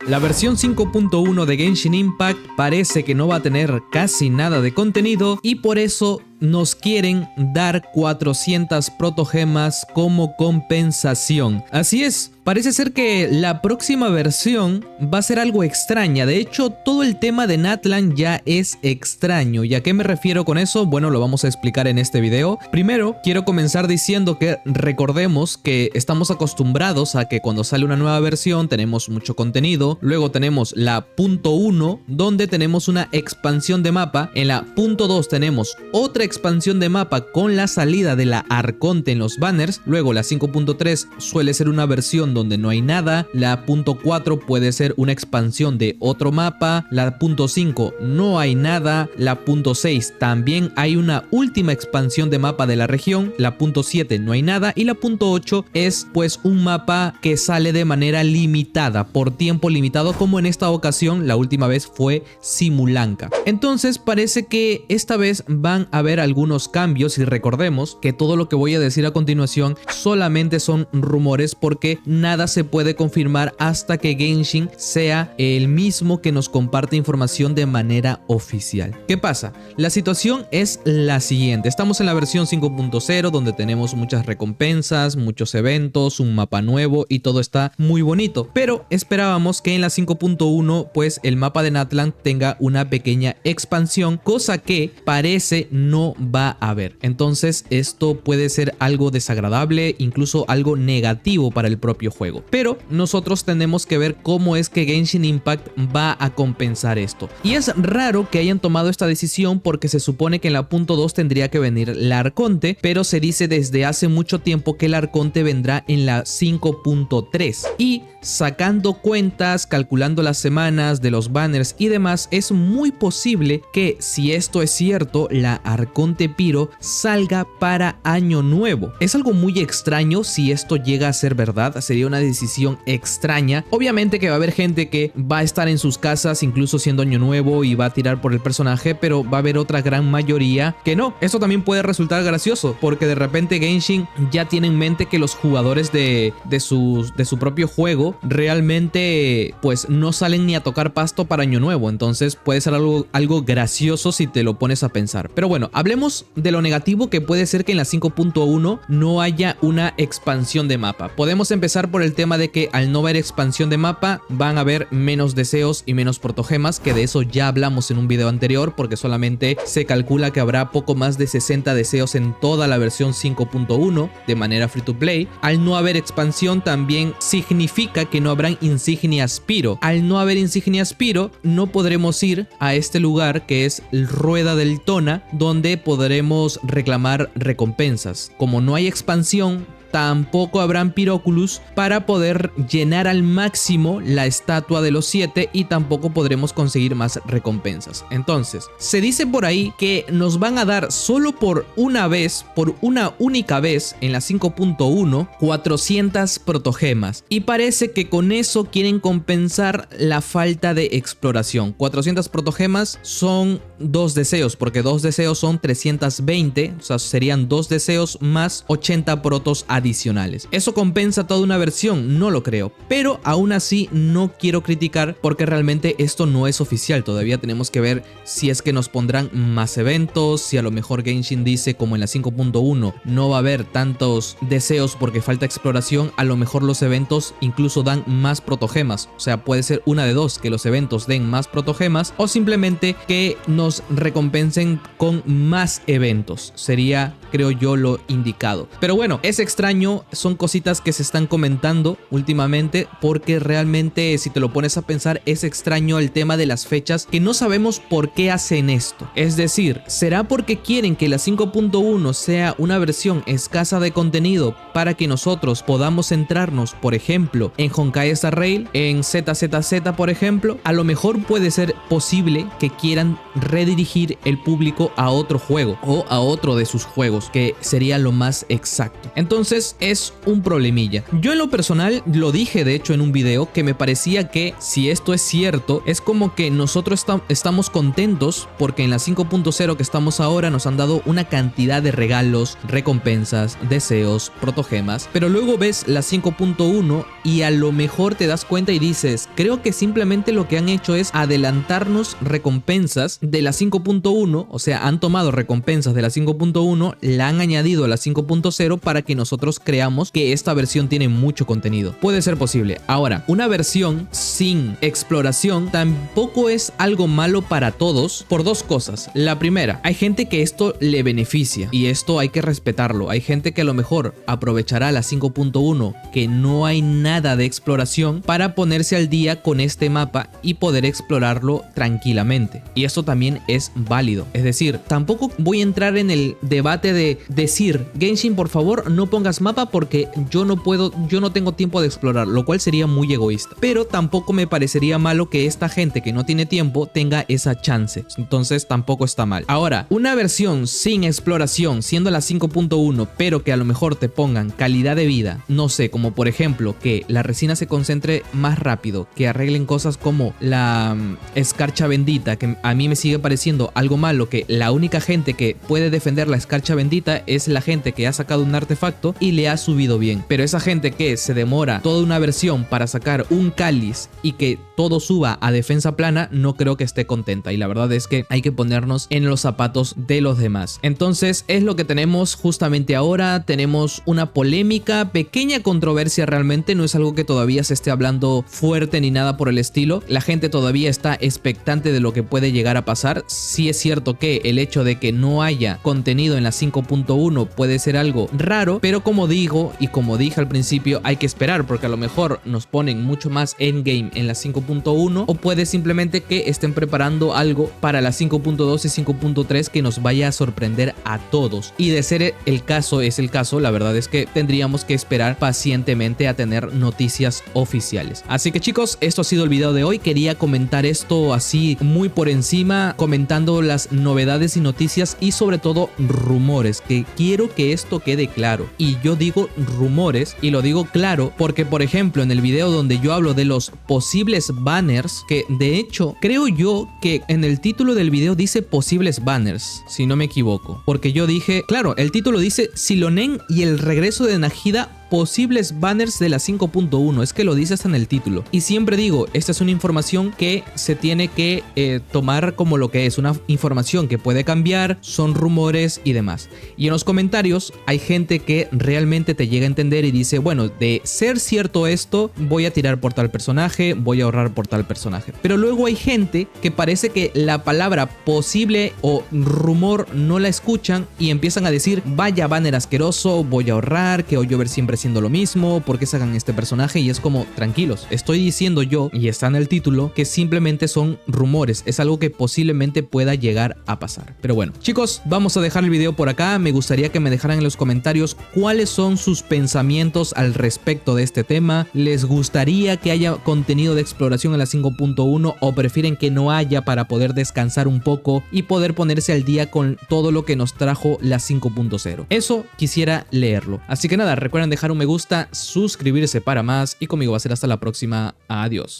La versión 5.1 de Genshin Impact parece que no va a tener casi nada de contenido y por eso nos quieren dar 400 protogemas como compensación. Así es, parece ser que la próxima versión va a ser algo extraña. De hecho, todo el tema de Natlan ya es extraño. ¿Y a qué me refiero con eso? Bueno, lo vamos a explicar en este video. Primero, quiero comenzar diciendo que recordemos que estamos acostumbrados a que cuando sale una nueva versión tenemos mucho contenido. Luego tenemos la .1 donde tenemos una expansión de mapa. En la .2 tenemos otra expansión de mapa con la salida de la Arconte en los banners. Luego la 5.3 suele ser una versión donde no hay nada. La .4 puede ser una expansión de otro mapa. La .5 no hay nada. La .6 también hay una última expansión de mapa de la región. La .7 no hay nada. Y la .8 es pues un mapa que sale de manera limitada, por tiempo limitado, como en esta ocasión la última vez fue Simulanka. Entonces parece que esta vez van a haber algunos cambios y recordemos que todo lo que voy a decir a continuación solamente son rumores porque nada se puede confirmar hasta que Genshin sea el mismo que nos comparte información de manera oficial. ¿Qué pasa? La situación es la siguiente. Estamos en la versión 5.0 donde tenemos muchas recompensas, muchos eventos, un mapa nuevo y todo está muy bonito, pero esperábamos que en la 5.1 pues el mapa de Natlan tenga una pequeña expansión, cosa que parece no va a haber. Entonces esto puede ser algo desagradable, incluso algo negativo para el propio juego, pero nosotros tenemos que ver cómo es que Genshin Impact va a compensar esto. Y es raro que hayan tomado esta decisión porque se supone que en la .2 tendría que venir la Arconte, pero se dice desde hace mucho tiempo que la Arconte vendrá en la 5.3 y sacando cuentas, calculando las semanas de los banners y demás, es muy posible que si esto es cierto, la Arconte Piro salga para Año Nuevo. Es algo muy extraño si esto llega a ser verdad, sería una decisión extraña. Obviamente que va a haber gente que va a estar en sus casas incluso siendo Año Nuevo y va a tirar por el personaje, pero va a haber otra gran mayoría que no. Esto también puede resultar gracioso porque de repente Genshin ya tiene en mente que los jugadores de su propio juego realmente pues no salen ni a tocar pasto para Año Nuevo, entonces puede ser algo gracioso si te lo pones a pensar. Pero bueno, hablemos de lo negativo que puede ser que en la 5.1 no haya una expansión de mapa. Podemos empezar por el tema de que al no haber expansión de mapa van a haber menos deseos y menos protogemas, que de eso ya hablamos en un video anterior porque solamente se calcula que habrá poco más de 60 deseos en toda la versión 5.1 de manera free to play. Al no haber expansión también significa que no habrán insignias Piro. Al no haber insignias Piro no podremos ir a este lugar que es Rueda del Tona, donde podremos reclamar recompensas. Como no hay expansión, tampoco habrán Piroculus para poder llenar al máximo la estatua de los 7 y tampoco podremos conseguir más recompensas. Entonces, se dice por ahí que nos van a dar solo por una vez, por una única vez en la 5.1, 400 protogemas. Y parece que con eso quieren compensar la falta de exploración. 400 protogemas son 2 deseos, porque 2 deseos son 320, o sea, serían 2 deseos más 80 protos adicionales. ¿Eso compensa toda una versión? No lo creo, pero aún así no quiero criticar porque realmente esto no es oficial. Todavía tenemos que ver si es que nos pondrán más eventos, si a lo mejor Genshin dice como en la 5.1 no va a haber tantos deseos porque falta exploración, a lo mejor los eventos incluso dan más protogemas. O sea, puede ser una de dos, que los eventos den más protogemas o simplemente que nos recompensen con más eventos. Sería, creo yo, lo indicado. Pero bueno, es extraño, son cositas que se están comentando últimamente porque realmente si te lo pones a pensar es extraño el tema de las fechas, que no sabemos por qué hacen esto. Es decir, ¿será porque quieren que la 5.1 sea una versión escasa de contenido para que nosotros podamos centrarnos, por ejemplo, en Honkai Star Rail, en ZZZ por ejemplo? A lo mejor puede ser posible que quieran redirigir el público a otro juego o a otro de sus juegos juegos, que sería lo más exacto. Entonces es un problemilla. Yo en lo personal lo dije de hecho en un video, que me parecía que si esto es cierto, es como que nosotros estamos contentos porque en la 5.0 que estamos ahora nos han dado una cantidad de regalos, recompensas, deseos, protogemas, pero luego ves la 5.1 y a lo mejor te das cuenta y dices, creo que simplemente lo que han hecho es adelantarnos recompensas de la 5.1, o sea, han tomado recompensas de la 5.1, la han añadido a la 5.0 para que nosotros creamos que esta versión tiene mucho contenido. Puede ser posible. Ahora, una versión sin exploración tampoco es algo malo para todos por dos cosas. La primera, hay gente que esto le beneficia y esto hay que respetarlo. Hay gente que a lo mejor aprovechará la 5.1, que no hay nada de exploración, para ponerse al día con este mapa y poder explorarlo tranquilamente. Y esto también es válido. Es decir, tampoco voy a entrar en el debate de decir, Genshin, por favor, no pongas mapa porque yo no tengo tiempo de explorar, lo cual sería muy egoísta. Pero tampoco me parecería malo que esta gente que no tiene tiempo tenga esa chance. Entonces tampoco está mal. Ahora, una versión sin exploración, siendo la 5.1, pero que a lo mejor te pongan calidad de vida, no sé, como por ejemplo que la resina se concentre más rápido, que arreglen cosas como la escarcha bendita, que a mí me sigue pareciendo algo malo, que la única gente que puede defender la escarcha bendita es la gente que ha sacado un artefacto y le ha subido bien, pero esa gente que se demora toda una versión para sacar un cáliz y que todo suba a defensa plana, no creo que esté contenta, y la verdad es que hay que ponernos en los zapatos de los demás. Entonces es lo que tenemos justamente ahora. Tenemos una polémica, pequeña controversia, realmente no es algo que todavía se esté hablando fuerte ni nada por el estilo. La gente todavía está expectante de lo que puede llegar a pasar. Sí es cierto que el hecho de que no haya contenido en la 5.1 puede ser algo raro, pero como digo y como dije al principio, hay que esperar, porque a lo mejor nos ponen mucho más endgame en la 5.1, o puede simplemente que estén preparando algo para la 5.2 y 5.3 que nos vaya a sorprender a todos. Y de ser el caso, la verdad es que tendríamos que esperar pacientemente a tener noticias oficiales. Así que chicos, esto ha sido el video de hoy. Quería comentar esto así muy por encima, comentando las novedades y noticias y sobre todo rumores, que quiero que esto quede claro. Y yo digo rumores y lo digo claro porque, por ejemplo, en el video donde yo hablo de los posibles banners, que de hecho creo yo que en el título del video dice posibles banners, si no me equivoco, porque yo dije, claro, el título dice Xilonen y el regreso de Najida, posibles banners de la 5.1, es que lo dice hasta en el título. Y siempre digo, esta es una información que se tiene que tomar como lo que es, una información que puede cambiar, son rumores y demás. Y en los comentarios hay gente que realmente te llega a entender y dice, bueno, de ser cierto esto, voy a tirar por tal personaje, voy a ahorrar por tal personaje. Pero luego hay gente que parece que la palabra posible o rumor no la escuchan y empiezan a decir, vaya banner asqueroso, voy a ahorrar, que Hoyover siempre siendo lo mismo, ¿por qué sacan este personaje? Y es como, tranquilos, estoy diciendo yo, y está en el título, que simplemente son rumores, es algo que posiblemente pueda llegar a pasar. Pero bueno, chicos, vamos a dejar el video por acá. Me gustaría que me dejaran en los comentarios cuáles son sus pensamientos al respecto de este tema. ¿Les gustaría que haya contenido de exploración en la 5.1 o prefieren que no haya para poder descansar un poco y poder ponerse al día con todo lo que nos trajo la 5.0? Eso quisiera leerlo. Así que nada, recuerden dejar un me gusta, suscribirse para más y conmigo va a ser hasta la próxima. Adiós.